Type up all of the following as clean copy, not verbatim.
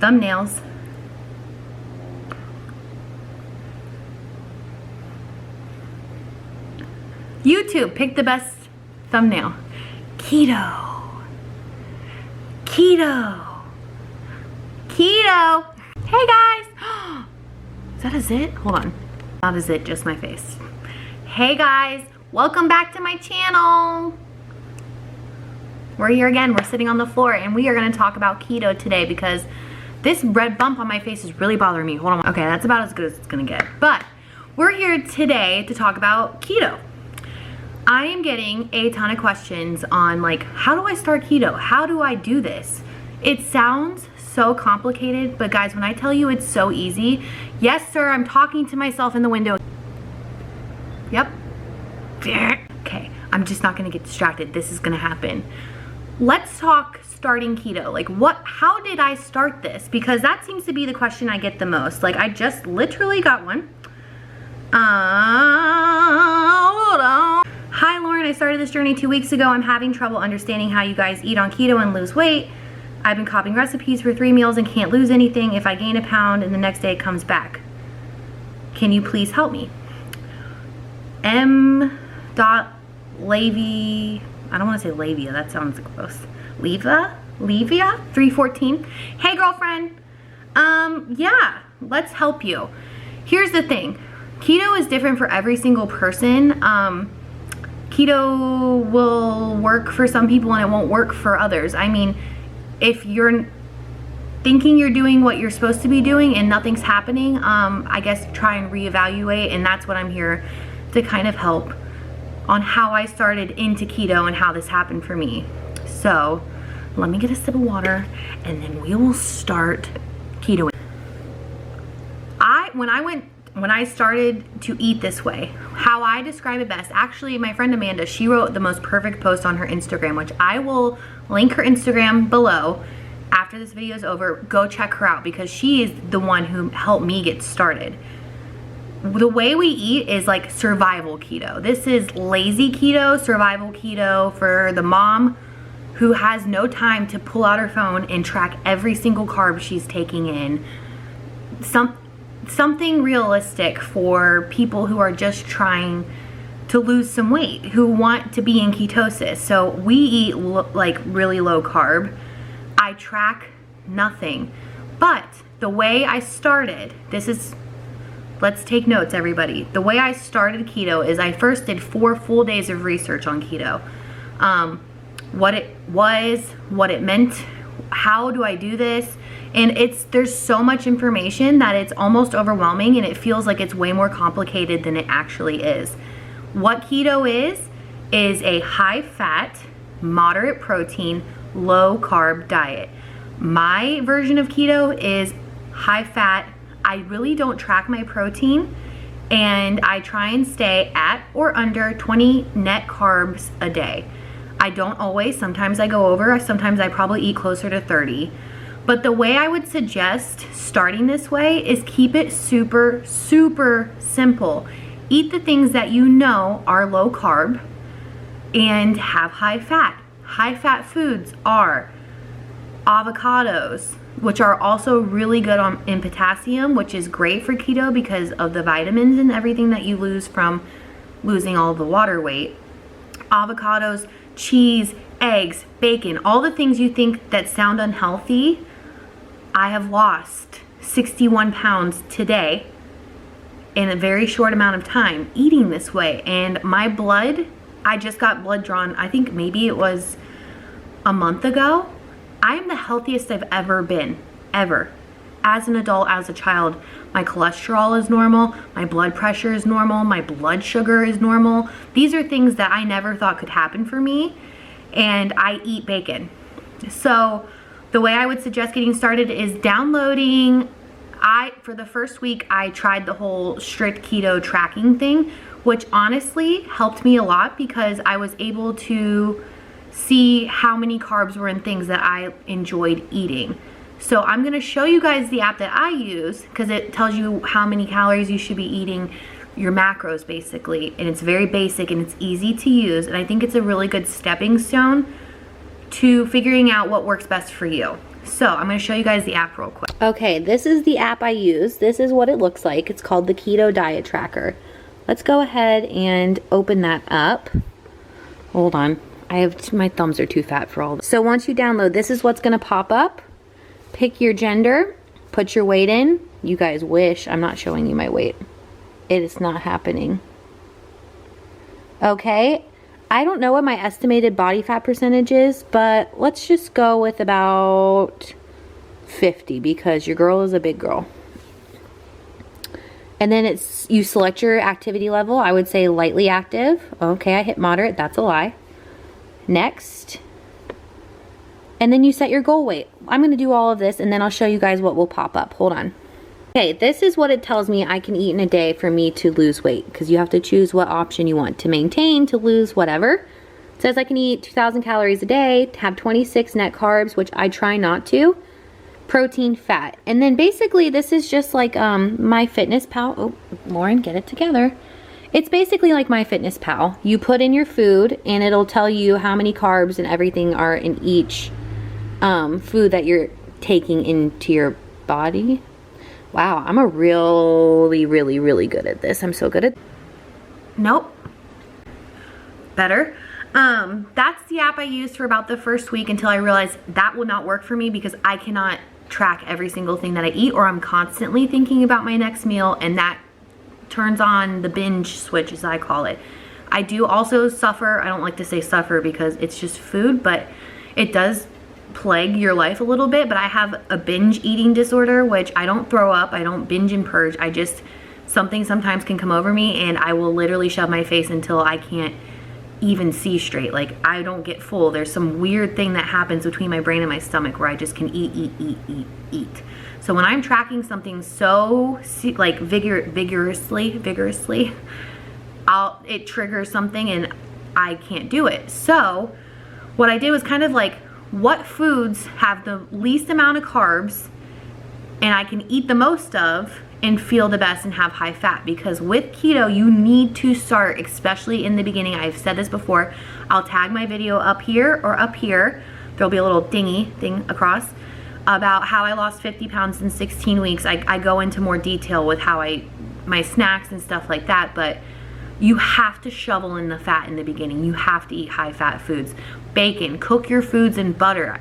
thumbnails. YouTube, pick the best thumbnail. Keto. Keto. Keto. Hey guys. Is that a zit? Hold on. Not a zit, just my face. Hey guys, welcome back to my channel. We're here again. We're sitting on the floor and we are going to talk about keto today because this red bump on my face is really bothering me. Hold on. Okay, that's about as good as it's going to get. But we're here today to talk about keto. I am getting a ton of questions on like, how do I start keto? How do I do this? It sounds so complicated, but guys, when I tell you it's so easy, yes sir, I'm talking to myself in the window. Yep. Okay, I'm just not gonna get distracted. This is gonna happen. Let's talk starting keto. Like how did I start this? Because that seems to be the question I get the most. Like I just literally got one. Hold on. Hi Lauren, I started this journey 2 weeks ago. I'm having trouble understanding how you guys eat on keto and lose weight. I've been copying recipes for 3 meals and can't lose anything. If I gain a pound and the next day it comes back. Can you please help me? M.Lavia, I don't want to say Lavia, that sounds gross. Levia 314. Hey girlfriend. Yeah, let's help you. Here's the thing. Keto is different for every single person. Keto will work for some people and it won't work for others. I mean, if you're thinking you're doing what you're supposed to be doing and nothing's happening, I guess try and reevaluate, and that's what I'm here to kind of help on how I started into keto and how this happened for me. So let me get a sip of water and then we will start keto. When I started to eat this way, how I describe it best, actually my friend Amanda, she wrote the most perfect post on her Instagram, which I will link her Instagram below after this video is over. Go check her out because she is the one who helped me get started. The way we eat is like survival keto. This is lazy keto, survival keto for the mom who has no time to pull out her phone and track every single carb she's taking in. Something realistic for people who are just trying to lose some weight, who want to be in ketosis. So we eat like really low carb. I track nothing. But the way I started, let's take notes everybody. The way I started keto is I first did 4 full days of research on keto. What it was, what it meant, how do I do this? And there's so much information that it's almost overwhelming and it feels like it's way more complicated than it actually is. What keto is a high fat, moderate protein, low carb diet. My version of keto is high fat. I really don't track my protein and I try and stay at or under 20 net carbs a day. I don't always, sometimes I go over, sometimes I probably eat closer to 30. But the way I would suggest starting this way is keep it super, super simple. Eat the things that you know are low carb and have high fat. High fat foods are avocados, which are also really good in potassium, which is great for keto because of the vitamins and everything that you lose from losing all the water weight. Avocados, cheese, eggs, bacon, all the things you think that sound unhealthy. I have lost 61 pounds today in a very short amount of time eating this way. And my blood, I just got blood drawn, I think maybe it was a month ago. I am the healthiest I've ever been, ever. As an adult, as a child, my cholesterol is normal, my blood pressure is normal, my blood sugar is normal. These are things that I never thought could happen for me, and I eat bacon. So the way I would suggest getting started is downloading. For the first week, I tried the whole strict keto tracking thing, which honestly helped me a lot because I was able to see how many carbs were in things that I enjoyed eating. So I'm gonna show you guys the app that I use because it tells you how many calories you should be eating, your macros basically, and it's very basic and it's easy to use, and I think it's a really good stepping stone to figuring out what works best for you. So I'm going to show you guys the app real quick. Okay, this is the app I use. This is what it looks like. It's called the Keto Diet Tracker. Let's go ahead and open that up. Hold on. My thumbs are too fat for all this. So once you download, this is what's going to pop up. Pick your gender, put your weight in. You guys wish I'm not showing you my weight. It is not happening. Okay, I don't know what my estimated body fat percentage is, but let's just go with about 50 because your girl is a big girl. And then you select your activity level. I would say lightly active. Okay, I hit moderate. That's a lie. Next. And then you set your goal weight. I'm going to do all of this and then I'll show you guys what will pop up. Hold on. Okay, this is what it tells me I can eat in a day for me to lose weight, because you have to choose what option you want to maintain, to lose, whatever. It says I can eat 2,000 calories a day, have 26 net carbs, which I try not to, protein, fat. And then basically this is just like MyFitnessPal. Oh, Lauren, get it together. It's basically like MyFitnessPal. You put in your food and it'll tell you how many carbs and everything are in each food that you're taking into your body. Wow, I'm really good at this. I'm so good at. Nope. Better. That's the app I used for about the first week until I realized that will not work for me because I cannot track every single thing that I eat, or I'm constantly thinking about my next meal, and that turns on the binge switch, as I call it. I do also suffer. I don't like to say suffer because it's just food, but it does plague your life a little bit. But I have a binge eating disorder, which I don't throw up, I don't binge and purge, I just, something sometimes can come over me and I will literally shove my face until I can't even see straight. Like, I don't get full. There's some weird thing that happens between my brain and my stomach where I just can eat. So when I'm tracking something so like vigorously, it triggers something and I can't do it. So what I did was kind of like, what foods have the least amount of carbs and I can eat the most of and feel the best and have high fat. Because with keto, you need to start, especially in the beginning. I've said this before. I'll tag my video up here or up here. There'll be a little dingy thing across about how I lost 50 pounds in 16 weeks. I go into more detail with how my snacks and stuff like that, but you have to shovel in the fat in the beginning. You have to eat high fat foods. Bacon, cook your foods in butter.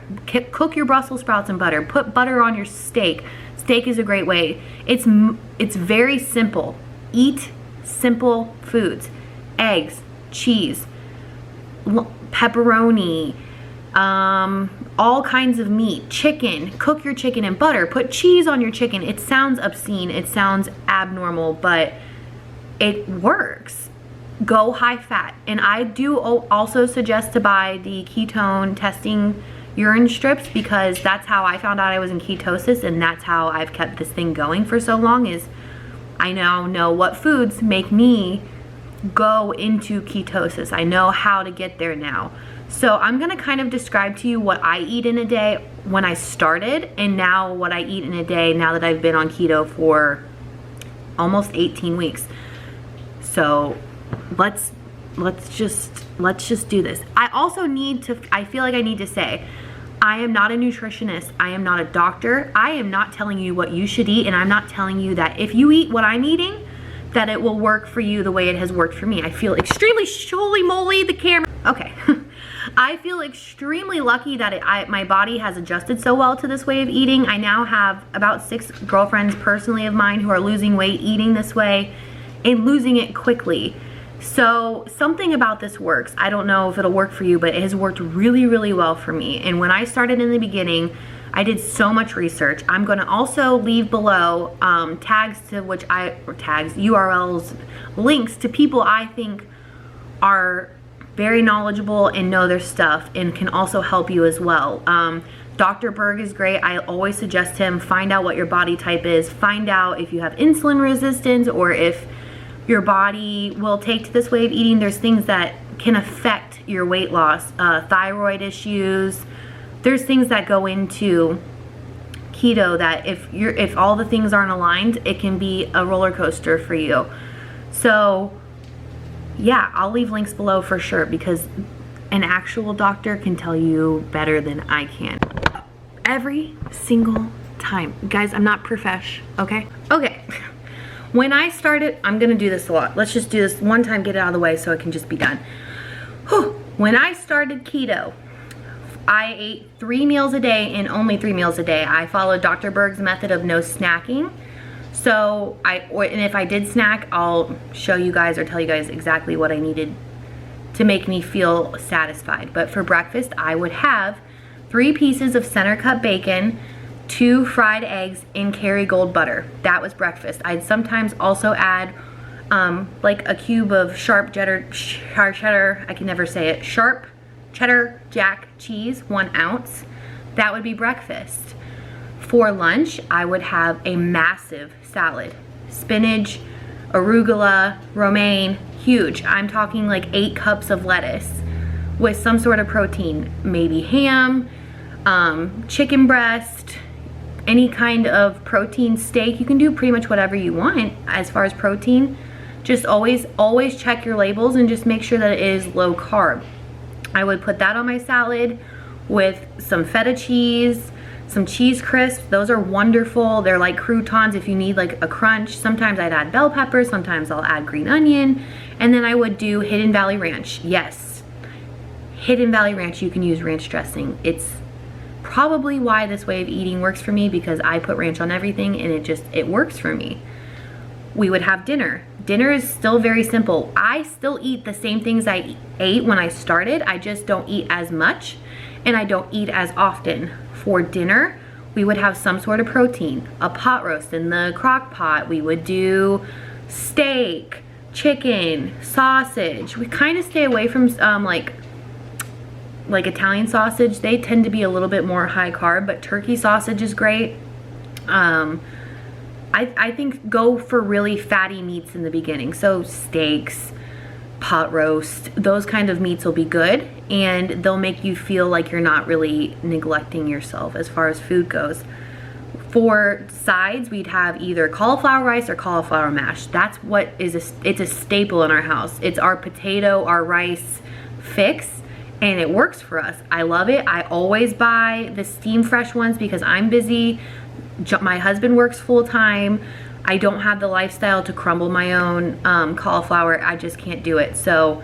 Cook your Brussels sprouts in butter. Put butter on your steak. Steak is a great way. It's very simple. Eat simple foods. Eggs, cheese, pepperoni, all kinds of meat, chicken. Cook your chicken in butter. Put cheese on your chicken. It sounds obscene. It sounds abnormal, but it works. Go high fat. And I do also suggest to buy the ketone testing urine strips, because that's how I found out I was in ketosis, and that's how I've kept this thing going for so long. Is I now know what foods make me go into ketosis. I know how to get there now. So I'm gonna kind of describe to you what I eat in a day when I started, and now what I eat in a day now that I've been on keto for almost 18 weeks. So let's just do this. I also I feel like I need to say, I am not a nutritionist. I am not a doctor. I am not telling you what you should eat, and I'm not telling you that if you eat what I'm eating, that it will work for you the way it has worked for me. I feel extremely holy moly, the camera. Okay. I feel extremely lucky that my body has adjusted so well to this way of eating. I now have about 6 girlfriends personally of mine who are losing weight eating this way and losing it quickly. So something about this works. I don't know if it'll work for you, but it has worked really well for me. And when I started in the beginning, I did so much research. I'm gonna also leave below URLs, links to people I think are very knowledgeable and know their stuff and can also help you as well. Dr. Berg is great. I always suggest him. Find out what your body type is. Find out if you have insulin resistance or if your body will take to this way of eating. There's things that can affect your weight loss, thyroid issues. There's things that go into keto that if all the things aren't aligned, it can be a roller coaster for you. So yeah, I'll leave links below for sure, because An actual doctor can tell you better than I can. Every single time. Guys, I'm not profesh, okay? Okay. When I started, I'm gonna do this a lot. Let's just do this one time, get it out of the way so it can just be done. Whew. When I started keto, I ate 3 meals a day and only 3 meals a day. I followed Dr. Berg's method of no snacking. So and if I did snack, I'll show you guys or tell you guys exactly what I needed to make me feel satisfied. But for breakfast, I would have 3 pieces of center cut bacon, 2 fried eggs, and Kerrygold butter. That was breakfast. I'd sometimes also add like a cube of sharp cheddar, I can never say it, sharp cheddar jack cheese, 1 ounce. That would be breakfast. For lunch, I would have a massive salad. Spinach, arugula, romaine, huge. I'm talking like 8 cups of lettuce with some sort of protein, maybe ham, chicken breast, any kind of protein, steak. You can do pretty much whatever you want as far as protein. Just always check your labels and just make sure that it is low carb. I would put that on my salad with some feta cheese, some cheese crisps. Those are wonderful. They're like croutons if you need like a crunch. Sometimes I'd add bell pepper, sometimes I'll add green onion, and then I would do Hidden Valley Ranch. Yes, Hidden Valley Ranch, you can use ranch dressing. It's probably why this way of eating works for me, because I put ranch on everything and it works for me. We would have dinner. Dinner is still very simple. I still eat the same things I ate when I started. I just don't eat as much and I don't eat as often. For dinner, we would have some sort of protein, a pot roast in the crock pot. We would do steak, chicken, sausage. We kind of stay away from like Italian sausage. They tend to be a little bit more high carb, but turkey sausage is great. I think go for really fatty meats in the beginning. So steaks, pot roast, those kind of meats will be good, and they'll make you feel like you're not really neglecting yourself as far as food goes. For sides, we'd have either cauliflower rice or cauliflower mash. That's what it's a staple in our house. It's our potato, our rice fix, and it works for us. I love it. I always buy the steam fresh ones because I'm busy. My husband works full time. I don't have the lifestyle to crumble my own cauliflower. I just can't do it. So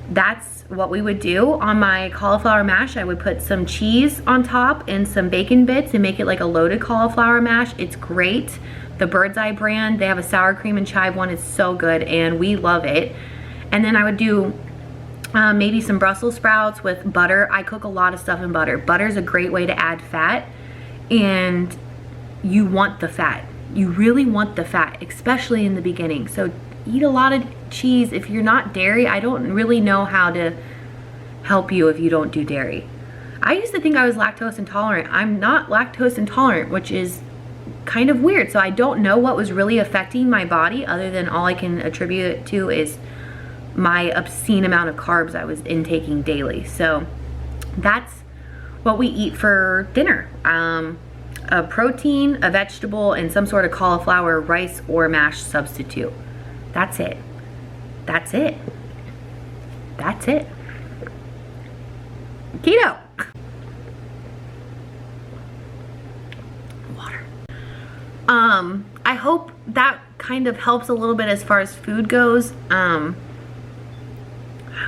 that's what we would do. On my cauliflower mash, I would put some cheese on top and some bacon bits and make it like a loaded cauliflower mash. It's great. The Bird's Eye brand, they have a sour cream and chive one. It's so good and we love it. And then I would do maybe some Brussels sprouts with butter. I cook a lot of stuff in butter. Butter is a great way to add fat, and you want the fat. You really want the fat, especially in the beginning. So eat a lot of cheese. If you're not dairy, I don't really know how to help you if you don't do dairy. I used to think I was lactose intolerant. I'm not lactose intolerant, which is kind of weird. So I don't know what was really affecting my body, other than all I can attribute it to is my obscene amount of carbs I was intaking daily. So that's what we eat for dinner. A protein, a vegetable, and some sort of cauliflower, rice, or mash substitute. That's it. That's it. That's it. Keto. Water. I hope that kind of helps a little bit as far as food goes. I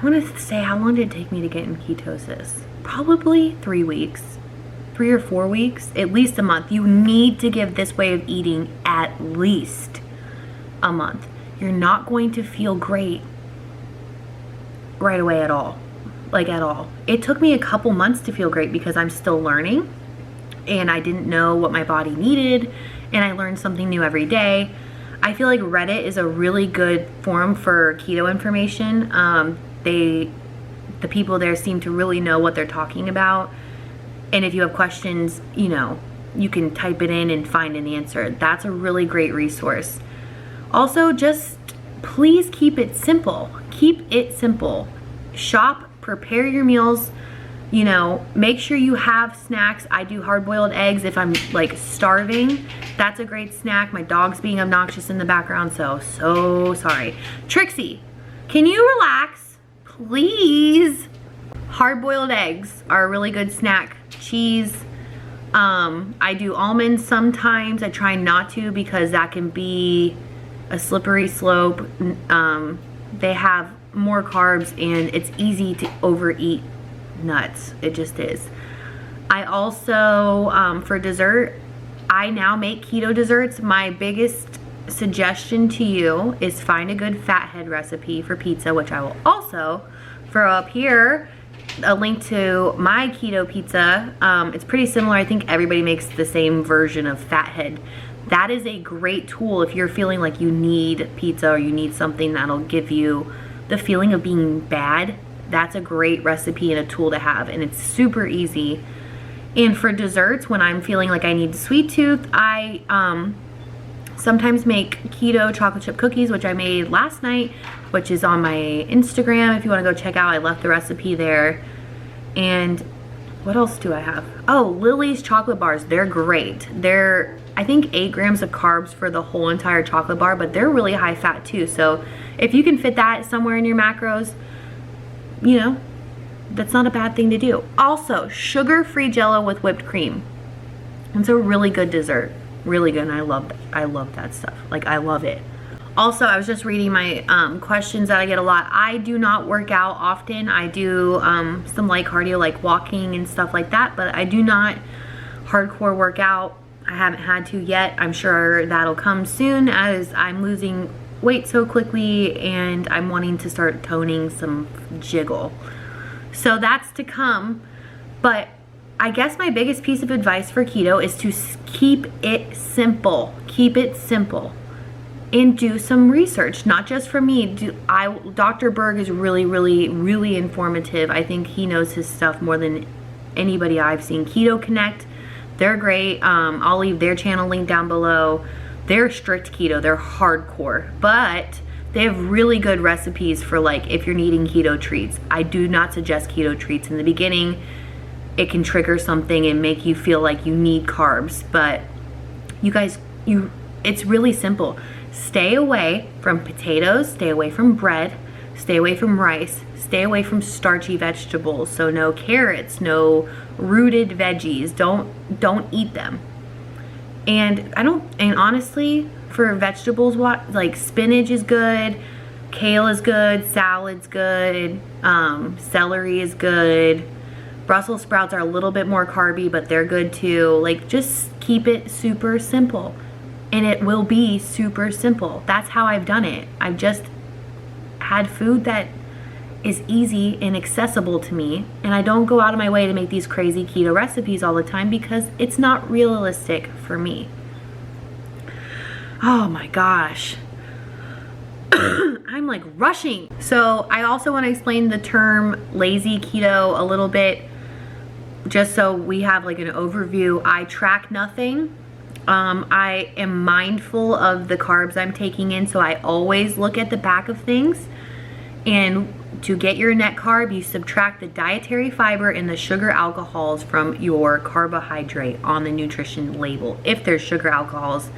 want to say, how long did it take me to get in ketosis? Probably 3 weeks. 3 or 4 weeks, at least a month. You need to give this way of eating at least a month. You're not going to feel great right away at all. Like at all. It took me a couple months to feel great because I'm still learning and I didn't know what my body needed, and I learned something new every day. I feel like Reddit is a really good forum for keto information. The people there seem to really know what they're talking about. And if you have questions, you know, you can type it in and find an answer. That's a really great resource. Also, just please keep it simple. Keep it simple. Shop, prepare your meals, you know, make sure you have snacks. I do hard-boiled eggs if I'm like starving. That's a great snack. My dog's being obnoxious in the background, so sorry. Trixie, can you relax, please? Hard-boiled eggs are a really good snack. Cheese. I do almonds sometimes. I try not to because that can be a slippery slope. They have more carbs and it's easy to overeat nuts. It just is. I also, for dessert, I now make keto desserts. My biggest suggestion to you is find a good fathead recipe for pizza, which I will also throw up here a link to my keto pizza. It's pretty similar. I think everybody makes the same version of fathead. That is a great tool if you're feeling like you need pizza or you need something that'll give you the feeling of being bad. That's a great recipe and a tool to have, and it's super easy. And for desserts, when I'm feeling like I need sweet tooth, I sometimes make keto chocolate chip cookies, which I made last night, which is on my Instagram if you want to go check out. I left the recipe there. And what else do I have? Oh, Lily's chocolate bars. They're great. They're, I think, 8 grams of carbs for the whole entire chocolate bar, but they're really high fat too. So if you can fit that somewhere in your macros, you know, that's not a bad thing to do. Also, sugar-free Jello with whipped cream. It's a really good dessert. Really good, and I love that stuff. Like, I love it. Also, I was just reading my questions that I get a lot. I do not work out often. I do some light cardio, like walking and stuff like that, but I do not hardcore work out. I haven't had to yet. I'm sure that'll come soon as I'm losing weight so quickly and I'm wanting to start toning some jiggle. So that's to come, but I guess my biggest piece of advice for keto is to keep it simple. Keep it simple. And do some research, not just for me. Dr. Berg is really informative. I think he knows his stuff more than anybody I've seen. Keto Connect, they're great. I'll leave their channel link down below. They're strict keto, they're hardcore, but they have really good recipes for, like, if you're needing keto treats. I do not suggest keto treats in the beginning. It can trigger something and make you feel like you need carbs, but you guys, it's really simple. Stay away from potatoes, stay away from bread, stay away from rice, stay away from starchy vegetables. So no carrots, no rooted veggies. Don't eat them. And honestly, for vegetables, like spinach is good, kale is good, salad's good, celery is good. Brussels sprouts are a little bit more carby, but they're good too. Like, just keep it super simple. And it will be super simple. That's how I've done it. I've just had food that is easy and accessible to me, and I don't go out of my way to make these crazy keto recipes all the time because it's not realistic for me. Oh my gosh. I'm like rushing. So I also want to explain the term lazy keto a little bit, just so we have like an overview. I track nothing. I am mindful of the carbs I'm taking in, so I always look at the back of things. And to get your net carb, you subtract the dietary fiber and the sugar alcohols from your carbohydrate on the nutrition label. If there's sugar alcohols,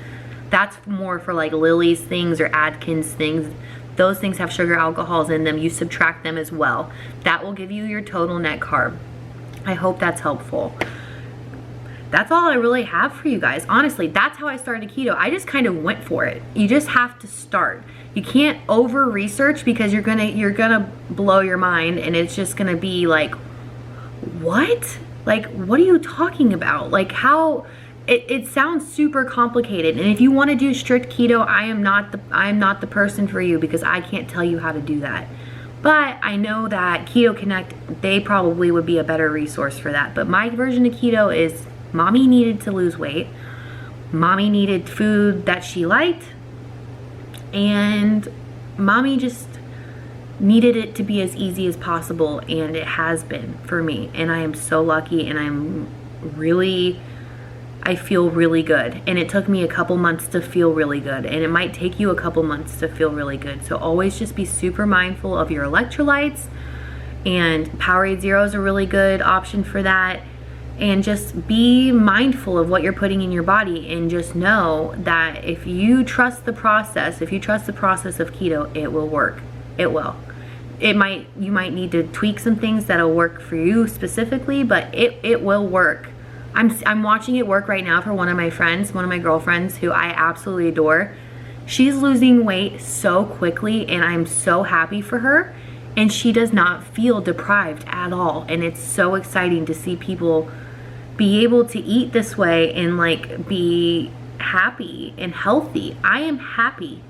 that's more for like Lily's things or Atkins things. Those things have sugar alcohols in them. You subtract them as well. That will give you your total net carb. I hope that's helpful. That's all I really have for you guys. Honestly, that's how I started keto. I just kind of went for it. You just have to start. You can't over research because you're gonna blow your mind and it's just gonna be like, what? Like, what are you talking about? Like, how? It sounds super complicated. And if you want to do strict keto, I am not the person for you because I can't tell you how to do that. But I know that Keto Connect, they probably would be a better resource for that. But my version of keto is mommy needed to lose weight. Mommy needed food that she liked. And mommy just needed it to be as easy as possible. And it has been for me. And I am so lucky, and I feel really good. And it took me a couple months to feel really good. And it might take you a couple months to feel really good. So always just be super mindful of your electrolytes. And Powerade Zero is a really good option for that. And just be mindful of what you're putting in your body, and just know that if you trust the process, of keto, it will work. It will. you might need to tweak some things that'll work for you specifically, but it will work. I'm watching it work right now for one of my friends, one of my girlfriends who I absolutely adore. She's losing weight so quickly and I'm so happy for her, and she does not feel deprived at all. And it's so exciting to see people be able to eat this way and like be happy and healthy. I am happy.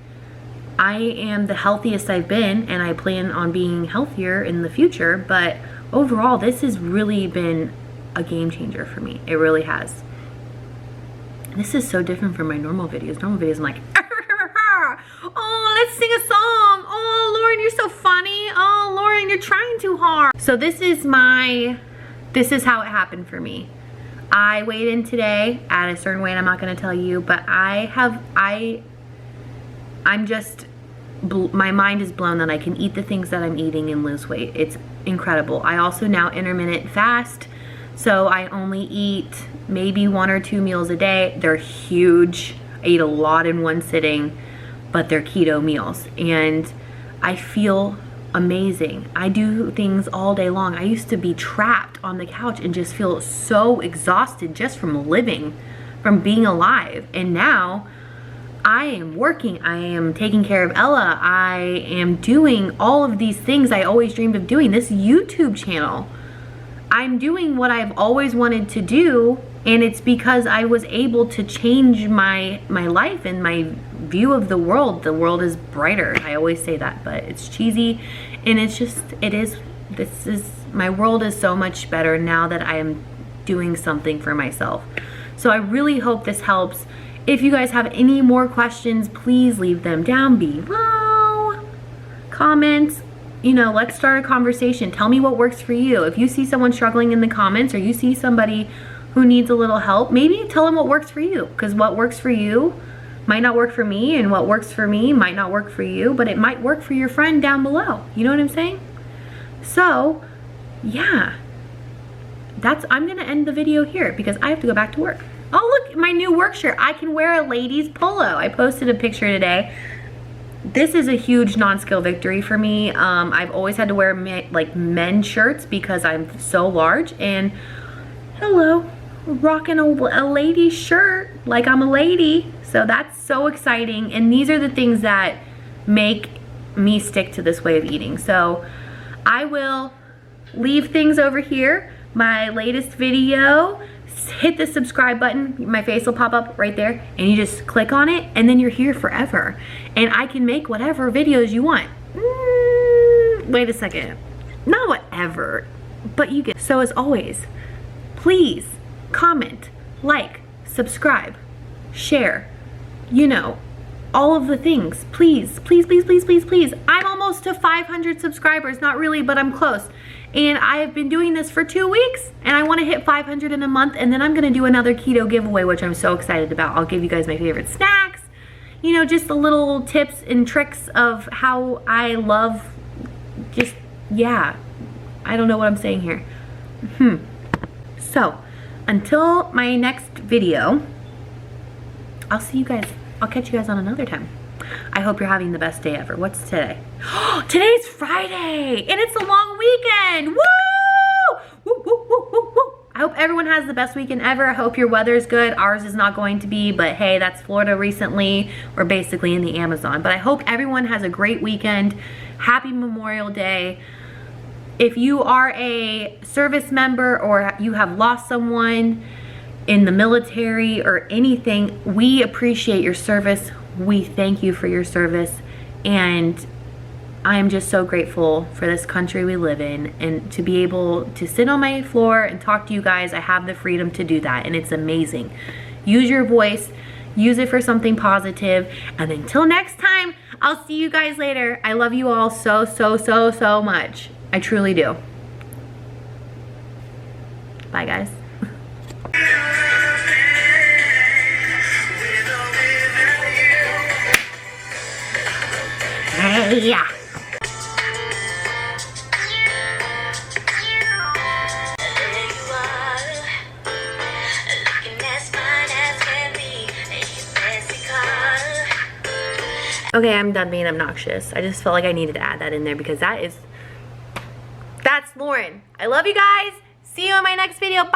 I am the healthiest I've been, and I plan on being healthier in the future, but overall this has really been a game changer for me. It really has. This is so different from my normal videos. Normal videos I'm like, oh, let's sing a song. Oh, Lauren, you're so funny. Oh, Lauren, you're trying too hard. So this is how it happened for me. I weighed in today at a certain weight. I'm not going to tell you, but I'm just, my mind is blown that I can eat the things that I'm eating and lose weight. It's incredible. I also now intermittent fast, so I only eat maybe 1 or 2 meals a day. They're huge. I eat a lot in one sitting, but they're keto meals, and I feel amazing. I do things all day long. I used to be trapped on the couch and just feel so exhausted just from living, from being alive, and now I am working, I am taking care of Ella, I am doing all of these things I always dreamed of doing. This YouTube channel, I'm doing what I've always wanted to do, and it's because I was able to change my life and my view of the world. The world is brighter. I always say that, but it's cheesy, and it's just, my world is so much better now that I am doing something for myself. So I really hope this helps. If you guys have any more questions, please leave them down below. Comments, you know, let's start a conversation. Tell me what works for you. If you see someone struggling in the comments, or you see somebody who needs a little help, maybe tell them what works for you, because what works for you might not work for me, and what works for me might not work for you, but it might work for your friend down below. You know what I'm saying? So, yeah. I'm gonna end the video here because I have to go back to work. Oh, look, my new work shirt. I can wear a ladies polo. I posted a picture today. This is a huge non-skill victory for me. I've always had to wear men's shirts because I'm so large, and hello, rocking a lady shirt like I'm a lady. So that's so exciting, and these are the things that make me stick to this way of eating. So I will leave things over here. My latest video, hit the subscribe button, my face will pop up right there, and you just click on it, and then you're here forever, and I can make whatever videos you want. Wait a second, not whatever, but you get. So as always, please comment, like, subscribe, share, you know, all of the things. Please, please, please, please, please, please. I'm almost to 500 subscribers. Not really, but I'm close. And I have been doing this for 2 weeks, and I want to hit 500 in a month, and then I'm going to do another keto giveaway, which I'm so excited about. I'll give you guys my favorite snacks, you know, just the little tips and tricks of how I love, just, yeah, I don't know what I'm saying here. So, until my next video, I'll see you guys. I'll catch you guys on another time. I hope you're having the best day ever. What's today? Today's Friday, and it's a long weekend. Woo! Woo, woo, woo, woo, woo. I hope everyone has the best weekend ever. I hope your weather's good. Ours is not going to be, but hey, that's Florida recently. We're basically in the Amazon. But I hope everyone has a great weekend. Happy Memorial Day. If you are a service member or you have lost someone in the military or anything, we appreciate your service. We thank you for your service, and I am just so grateful for this country we live in, and to be able to sit on my floor and talk to you guys. I have the freedom to do that, and it's amazing. Use your voice, use it for something positive, and until next time, I'll see you guys later. I love you all so, so, so, so much. I truly do. Bye, guys. Yeah. Okay, I'm done being obnoxious. I just felt like I needed to add that in there because that is That's Lauren. I love you guys. See you in my next video. Bye.